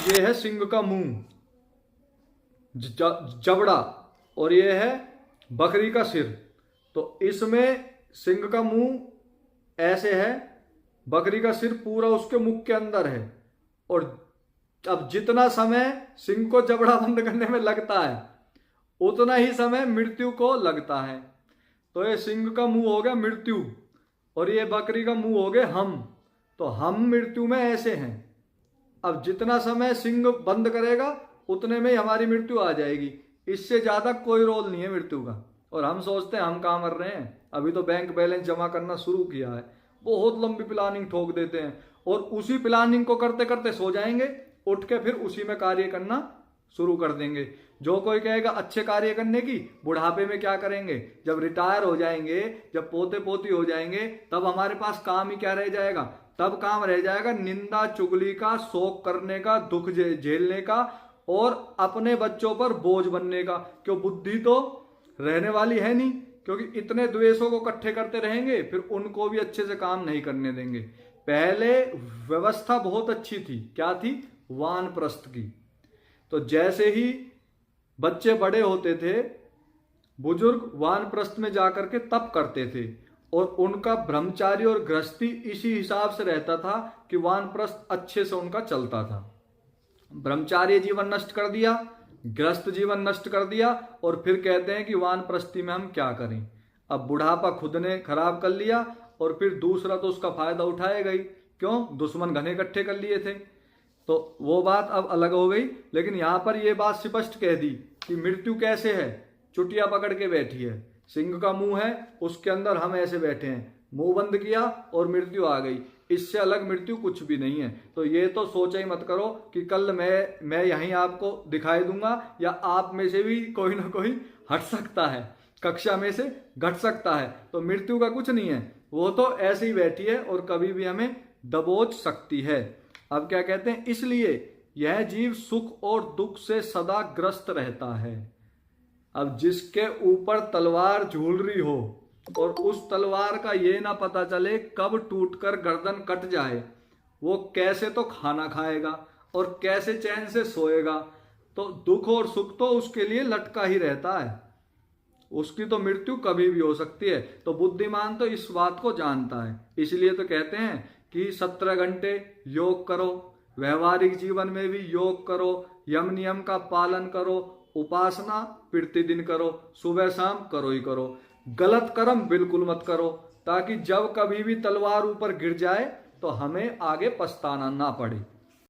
ये है सिंह का मुंह, जबड़ा, और ये है बकरी का सिर। तो इसमें सिंह का मुंह ऐसे है, बकरी का सिर पूरा उसके मुख के अंदर है। और अब जितना समय सिंह को जबड़ा बंद करने में लगता है उतना ही समय मृत्यु को लगता है। तो ये सिंह का मुंह हो गया मृत्यु, और ये बकरी का मुंह हो गए हम। तो हम मृत्यु में ऐसे हैं। अब जितना समय सिंह बंद करेगा उतने में ही हमारी मृत्यु आ जाएगी। इससे ज्यादा कोई रोल नहीं है मृत्यु का। और हम सोचते हैं हम कहाँ मर रहे हैं, अभी तो बैंक बैलेंस जमा करना शुरू किया है। बहुत लंबी प्लानिंग ठोक देते हैं और उसी प्लानिंग को करते करते सो जाएंगे, उठ के फिर उसी में कार्य करना शुरू कर देंगे। जो कोई कहेगा अच्छे कार्य करने की, बुढ़ापे में क्या करेंगे, जब रिटायर हो जाएंगे, जब पोते पोती हो जाएंगे, तब हमारे पास काम ही क्या रह जाएगा। तब काम रह जाएगा निंदा चुगली का, शोक करने का, दुख झेलने का और अपने बच्चों पर बोझ बनने का। क्यों, बुद्धि तो रहने वाली है नहीं, क्योंकि इतने द्वेषों को इकट्ठे करते रहेंगे फिर उनको भी अच्छे से काम नहीं करने देंगे। पहले व्यवस्था बहुत अच्छी थी, क्या थी, वानप्रस्थ की। तो जैसे ही बच्चे बड़े होते थे, बुजुर्ग वानप्रस्थ में जाकर के तप करते थे और उनका ब्रह्मचारी और गृहस्थी इसी हिसाब से रहता था कि वानप्रस्थ अच्छे से उनका चलता था। ब्रह्मचार्य जीवन नष्ट कर दिया, गृहस्थ जीवन नष्ट कर दिया, और फिर कहते हैं कि वानप्रस्थी में हम क्या करें। अब बुढ़ापा खुद ने खराब कर लिया और फिर दूसरा तो उसका फायदा उठाएगा ही। क्यों, दुश्मन घने इकट्ठे कर लिए थे। तो वो बात अब अलग हो गई। लेकिन यहां पर यह बात स्पष्ट कह दी कि मृत्यु कैसे है, चुटिया पकड़ के बैठी है, सिंह का मुंह है, उसके अंदर हम ऐसे बैठे हैं, मुंह बंद किया और मृत्यु आ गई। इससे अलग मृत्यु कुछ भी नहीं है। तो ये तो सोचा ही मत करो कि कल मैं यहीं आपको दिखाई दूंगा या आप में से भी कोई ना कोई हट सकता है, कक्षा में से घट सकता है। तो मृत्यु का कुछ नहीं है, वो तो ऐसे ही बैठी है और कभी भी हमें दबोच सकती है। अब क्या कहते हैं, इसलिए यह जीव सुख और दुख से सदा ग्रस्त रहता है। अब जिसके ऊपर तलवार झूल रही हो और उस तलवार का ये ना पता चले कब टूटकर गर्दन कट जाए, वो कैसे तो खाना खाएगा और कैसे चैन से सोएगा। तो दुख और सुख तो उसके लिए लटका ही रहता है, उसकी तो मृत्यु कभी भी हो सकती है। तो बुद्धिमान तो इस बात को जानता है। इसलिए तो कहते हैं कि 17 घंटे योग करो, व्यवहारिक जीवन में भी योग करो, यम नियम का पालन करो, उपासना प्रतिदिन करो, सुबह शाम करो ही करो, गलत कर्म बिल्कुल मत करो, ताकि जब कभी भी तलवार ऊपर गिर जाए तो हमें आगे पछताना ना पड़े।